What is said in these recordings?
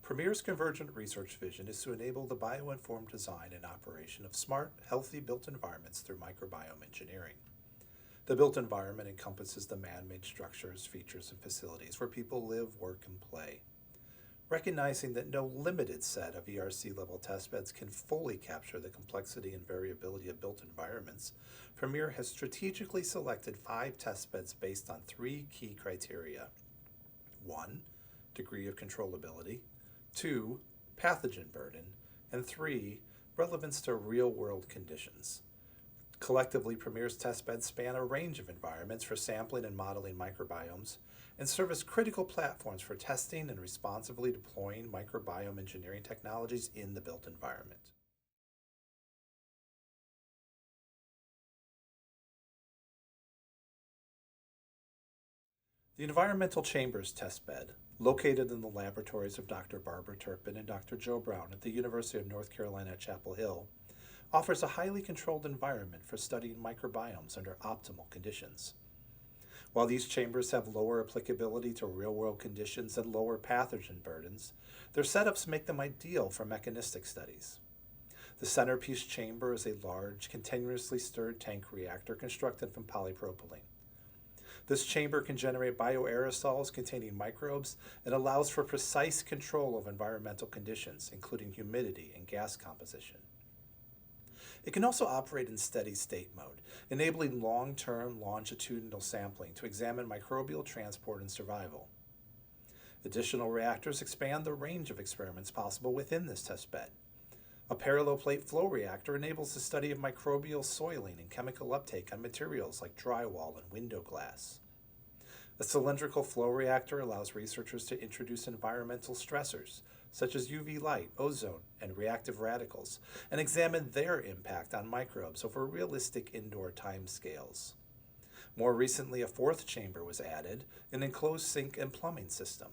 PreMiEr's convergent research vision is to enable the bio-informed design and operation of smart, healthy built environments through microbiome engineering. The built environment encompasses the man-made structures, features, and facilities where people live, work, and play. Recognizing that no limited set of ERC-level testbeds can fully capture the complexity and variability of built environments, PreMiEr has strategically selected 5 testbeds based on 3 key criteria. 1. Degree of controllability. 2. Pathogen burden. And 3. Relevance to real-world conditions. Collectively, PreMiEr's testbeds span a range of environments for sampling and modeling microbiomes, and serve as critical platforms for testing and responsibly deploying microbiome engineering technologies in the built environment. The Environmental Chambers testbed, located in the laboratories of Dr. Barbara Turpin and Dr. Joe Brown at the University of North Carolina at Chapel Hill, offers a highly controlled environment for studying microbiomes under optimal conditions. While these chambers have lower applicability to real-world conditions and lower pathogen burdens, their setups make them ideal for mechanistic studies. The centerpiece chamber is a large, continuously stirred tank reactor constructed from polypropylene. This chamber can generate bioaerosols containing microbes and allows for precise control of environmental conditions, including humidity and gas composition. It can also operate in steady state mode, enabling long-term longitudinal sampling to examine microbial transport and survival. Additional reactors expand the range of experiments possible within this testbed. A parallel plate flow reactor enables the study of microbial soiling and chemical uptake on materials like drywall and window glass. A cylindrical flow reactor allows researchers to introduce environmental stressors, such as UV light, ozone, and reactive radicals, and examine their impact on microbes over realistic indoor timescales. More recently, a 4th chamber was added, an enclosed sink and plumbing system.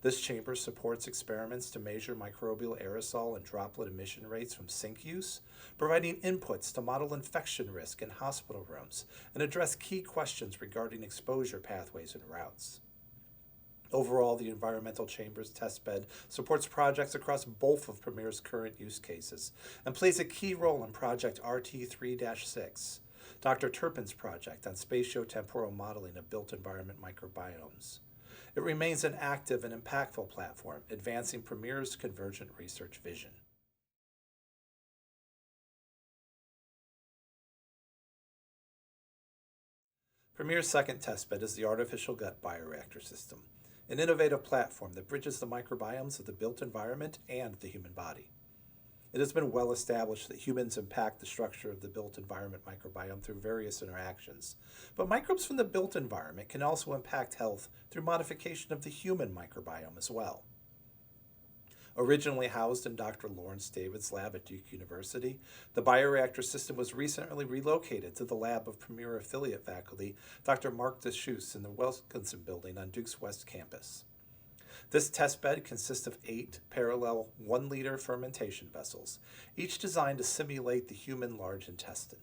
This chamber supports experiments to measure microbial aerosol and droplet emission rates from sink use, providing inputs to model infection risk in hospital rooms and address key questions regarding exposure pathways and routes. Overall, the Environmental Chambers testbed supports projects across both of PreMiEr's current use cases and plays a key role in Project RT3-6, Dr. Turpin's project on spatiotemporal modeling of built environment microbiomes. It remains an active and impactful platform, advancing PreMiEr's convergent research vision. PreMiEr's second testbed is the Artificial Gut Bioreactor System, an innovative platform that bridges the microbiomes of the built environment and the human body. It has been well established that humans impact the structure of the built environment microbiome through various interactions, but microbes from the built environment can also impact health through modification of the human microbiome as well. Originally housed in Dr. Lawrence David's lab at Duke University, the bioreactor system was recently relocated to the lab of PreMiEr affiliate faculty Dr. Mark Deschutes in the Wilkinson building on Duke's West Campus. This testbed consists of 8 parallel 1-liter fermentation vessels, each designed to simulate the human large intestine.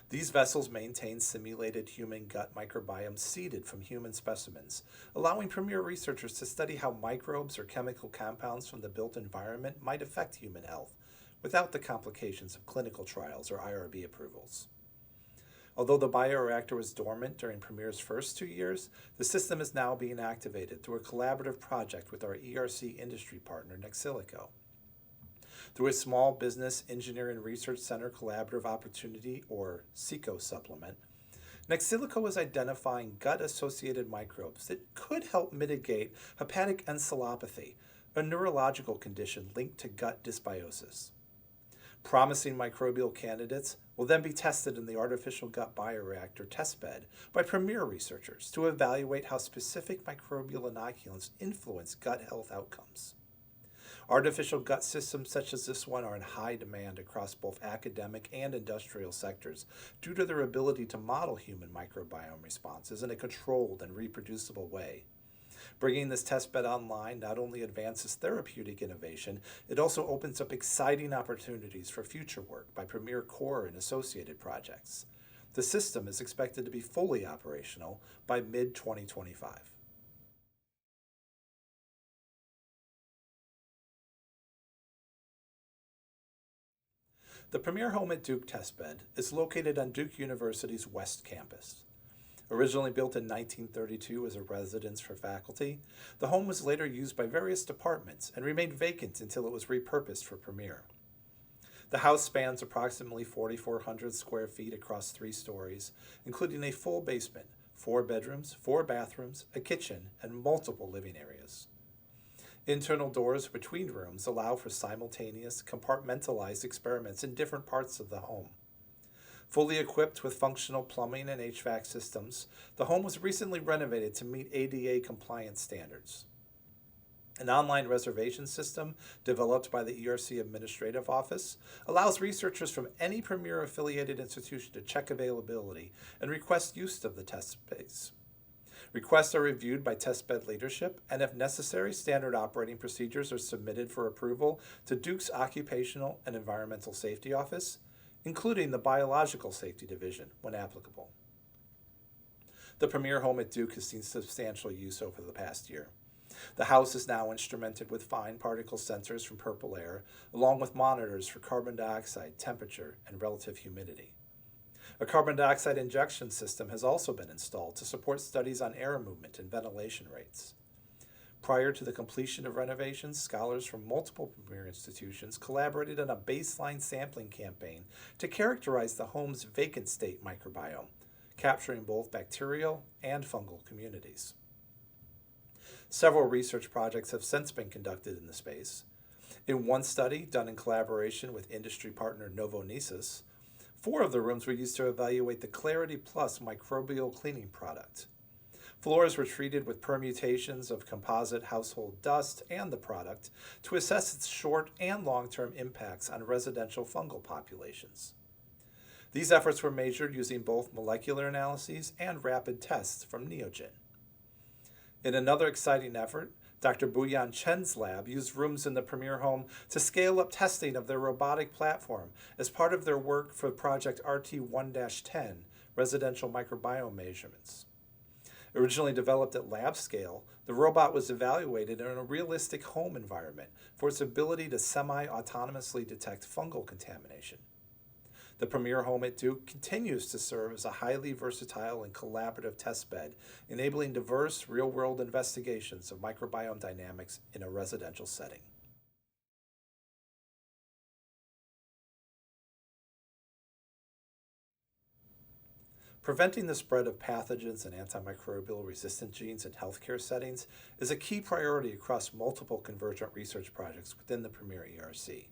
These vessels maintain simulated human gut microbiomes seeded from human specimens, allowing PreMiEr researchers to study how microbes or chemical compounds from the built environment might affect human health, without the complications of clinical trials or IRB approvals. Although the bioreactor was dormant during PreMiEr's first 2 years, the system is now being activated through a collaborative project with our ERC industry partner, Nexilico. Through a Small Business Engineering Research Center Collaborative Opportunity, or SECO supplement, Nexilico is identifying gut-associated microbes that could help mitigate hepatic encephalopathy, a neurological condition linked to gut dysbiosis. Promising microbial candidates will then be tested in the Artificial Gut Bioreactor testbed by PreMiEr researchers to evaluate how specific microbial inoculants influence gut health outcomes. Artificial gut systems such as this one are in high demand across both academic and industrial sectors due to their ability to model human microbiome responses in a controlled and reproducible way. Bringing this testbed online not only advances therapeutic innovation, it also opens up exciting opportunities for future work by PreMiEr core and associated projects. The system is expected to be fully operational by mid-2025. The PreMiEr Home at Duke testbed is located on Duke University's West Campus. Originally built in 1932 as a residence for faculty, the home was later used by various departments and remained vacant until it was repurposed for PreMiEr. The house spans approximately 4,400 square feet across 3 stories, including a full basement, 4 bedrooms, 4 bathrooms, a kitchen, and multiple living areas. Internal doors between rooms allow for simultaneous, compartmentalized experiments in different parts of the home. Fully equipped with functional plumbing and HVAC systems, the home was recently renovated to meet ADA compliance standards. An online reservation system developed by the ERC Administrative Office allows researchers from any PreMiEr affiliated institution to check availability and request use of the test space. Requests are reviewed by testbed leadership, and if necessary, standard operating procedures are submitted for approval to Duke's Occupational and Environmental Safety Office, including the Biological Safety Division when applicable. The PreMiEr Home at Duke has seen substantial use over the past year. The house is now instrumented with fine particle sensors from PreMiEr, along with monitors for carbon dioxide, temperature, and relative humidity. A carbon dioxide injection system has also been installed to support studies on air movement and ventilation rates. Prior to the completion of renovations, scholars from multiple PreMiEr institutions collaborated on a baseline sampling campaign to characterize the home's vacant state microbiome, capturing both bacterial and fungal communities. Several research projects have since been conducted in the space. In one study, done in collaboration with industry partner Novonesis, 4 of the rooms were used to evaluate the Clarity Plus microbial cleaning product. Floors were treated with permutations of composite household dust and the product to assess its short and long-term impacts on residential fungal populations. These efforts were measured using both molecular analyses and rapid tests from Neogen. In another exciting effort, Dr. Buyan Chen's lab used rooms in the PreMiEr home to scale up testing of their robotic platform as part of their work for Project RT1-10, residential microbiome measurements. Originally developed at lab scale, the robot was evaluated in a realistic home environment for its ability to semi-autonomously detect fungal contamination. The PreMiEr Home at Duke continues to serve as a highly versatile and collaborative testbed, enabling diverse, real-world investigations of microbiome dynamics in a residential setting. Preventing the spread of pathogens and antimicrobial resistant genes in healthcare settings is a key priority across multiple convergent research projects within the PreMiEr ERC.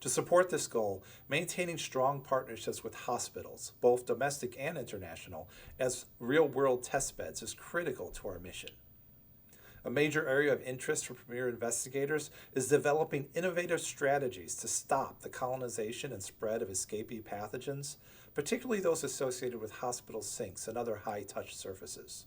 To support this goal, maintaining strong partnerships with hospitals, both domestic and international, as real-world testbeds is critical to our mission. A major area of interest for PreMiEr investigators is developing innovative strategies to stop the colonization and spread of escapee pathogens, particularly those associated with hospital sinks and other high-touch surfaces.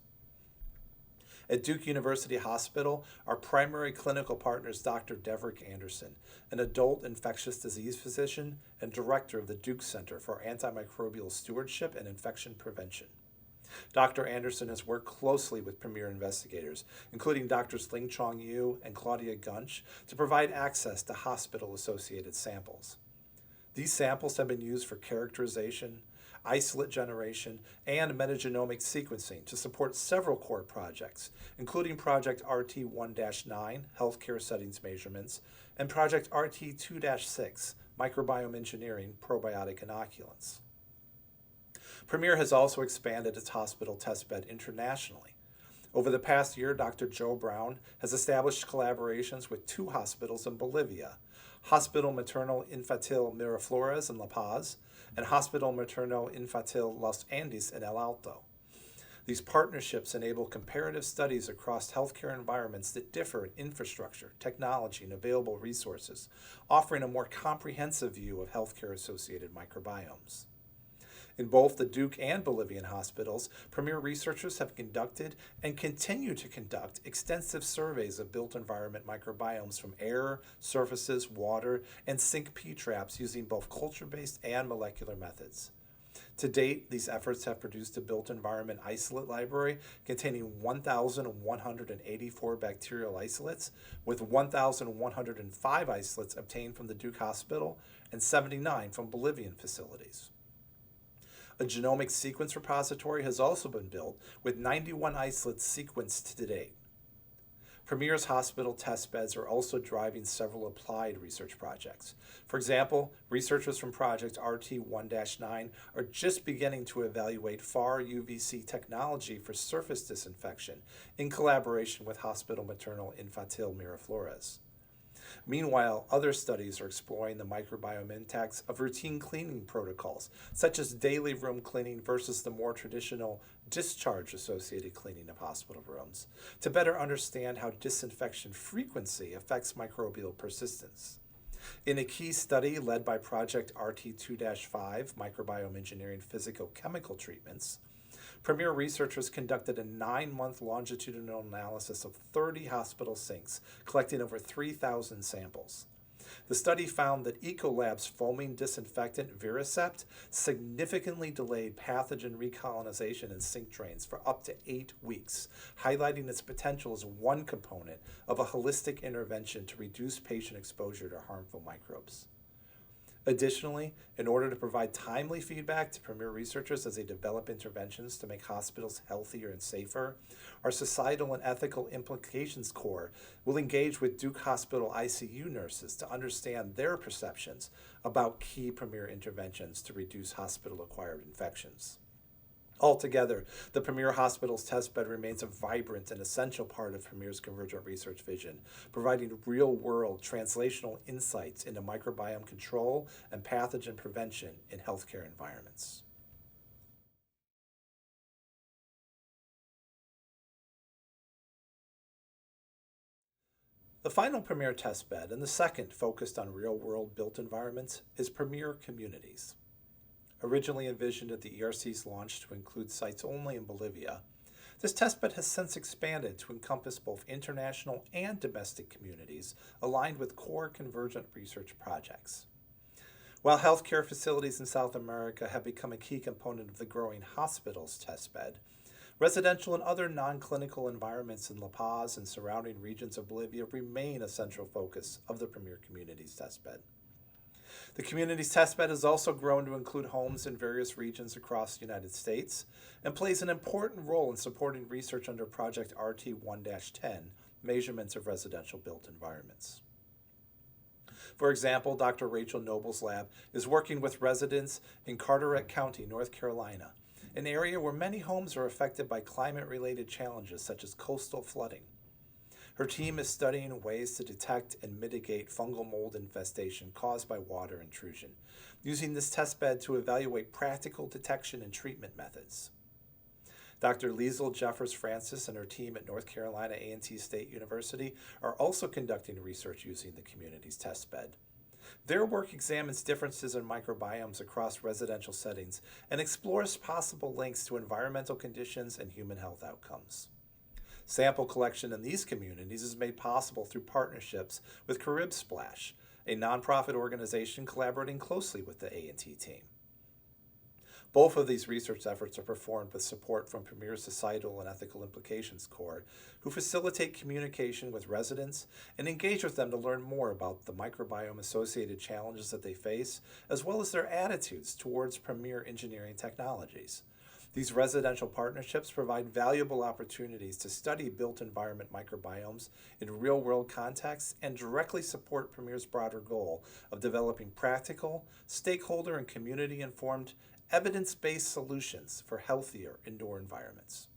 At Duke University Hospital, our primary clinical partner is Dr. Deverick Anderson, an adult infectious disease physician and director of the Duke Center for Antimicrobial Stewardship and Infection Prevention. Dr. Anderson has worked closely with PreMiEr investigators, including Drs. Ling Chong Yu and Claudia Gunch, to provide access to hospital-associated samples. These samples have been used for characterization, isolate generation, and metagenomic sequencing to support several core projects, including Project RT1-9, Healthcare Settings Measurements, and Project RT2-6, Microbiome Engineering, Probiotic Inoculants. PreMiEr has also expanded its hospital testbed internationally. Over the past year, Dr. Joe Brown has established collaborations with 2 hospitals in Bolivia, Hospital Materno Infantil Miraflores in La Paz, and Hospital Materno Infantil Los Andes in El Alto. These partnerships enable comparative studies across healthcare environments that differ in infrastructure, technology, and available resources, offering a more comprehensive view of healthcare-associated microbiomes. In both the Duke and Bolivian hospitals, PreMiEr researchers have conducted and continue to conduct extensive surveys of built environment microbiomes from air, surfaces, water, and sink P-traps using both culture-based and molecular methods. To date, these efforts have produced a built environment isolate library containing 1,184 bacterial isolates, with 1,105 isolates obtained from the Duke Hospital and 79 from Bolivian facilities. A genomic sequence repository has also been built, with 91 isolates sequenced to date. PreMiEr's hospital testbeds are also driving several applied research projects. For example, researchers from Project RT1-9 are just beginning to evaluate far UVC technology for surface disinfection in collaboration with Hospital Maternal Infantil Miraflores. Meanwhile, other studies are exploring the microbiome impacts of routine cleaning protocols, such as daily room cleaning versus the more traditional discharge-associated cleaning of hospital rooms, to better understand how disinfection frequency affects microbial persistence. In a key study led by Project RT2-5, Microbiome Engineering Physicochemical Treatments, PreMiEr researchers conducted a 9-month longitudinal analysis of 30 hospital sinks, collecting over 3,000 samples. The study found that Ecolab's foaming disinfectant Viracept significantly delayed pathogen recolonization in sink drains for up to 8 weeks, highlighting its potential as one component of a holistic intervention to reduce patient exposure to harmful microbes. Additionally, in order to provide timely feedback to PreMiEr researchers as they develop interventions to make hospitals healthier and safer, our Societal and Ethical Implications Core will engage with Duke Hospital ICU nurses to understand their perceptions about key PreMiEr interventions to reduce hospital-acquired infections. Altogether, the PreMiEr Hospital's testbed remains a vibrant and essential part of PreMiEr's convergent research vision, providing real-world translational insights into microbiome control and pathogen prevention in healthcare environments. The final PreMiEr testbed, and the second focused on real-world built environments, is PreMiEr Communities. Originally envisioned at the ERC's launch to include sites only in Bolivia, this testbed has since expanded to encompass both international and domestic communities aligned with core convergent research projects. While healthcare facilities in South America have become a key component of the growing hospitals testbed, residential and other non-clinical environments in La Paz and surrounding regions of Bolivia remain a central focus of the PreMiEr Communities testbed. The Communities testbed has also grown to include homes in various regions across the United States and plays an important role in supporting research under Project RT1-10, Measurements of Residential Built Environments. For example, Dr. Rachel Noble's lab is working with residents in Carteret County, North Carolina, an area where many homes are affected by climate-related challenges such as coastal flooding. Her team is studying ways to detect and mitigate fungal mold infestation caused by water intrusion, using this testbed to evaluate practical detection and treatment methods. Dr. Liesl Jeffers Francis and her team at North Carolina A&T State University are also conducting research using the Communities testbed. Their work examines differences in microbiomes across residential settings and explores possible links to environmental conditions and human health outcomes. Sample collection in these communities is made possible through partnerships with Carib Splash, a nonprofit organization collaborating closely with the A&T team. Both of these research efforts are performed with support from PreMiEr's Societal and Ethical Implications Core, who facilitate communication with residents and engage with them to learn more about the microbiome-associated challenges that they face, as well as their attitudes towards PreMiEr engineering technologies. These residential partnerships provide valuable opportunities to study built environment microbiomes in real-world contexts and directly support PreMiEr's broader goal of developing practical, stakeholder and community-informed, evidence-based solutions for healthier indoor environments.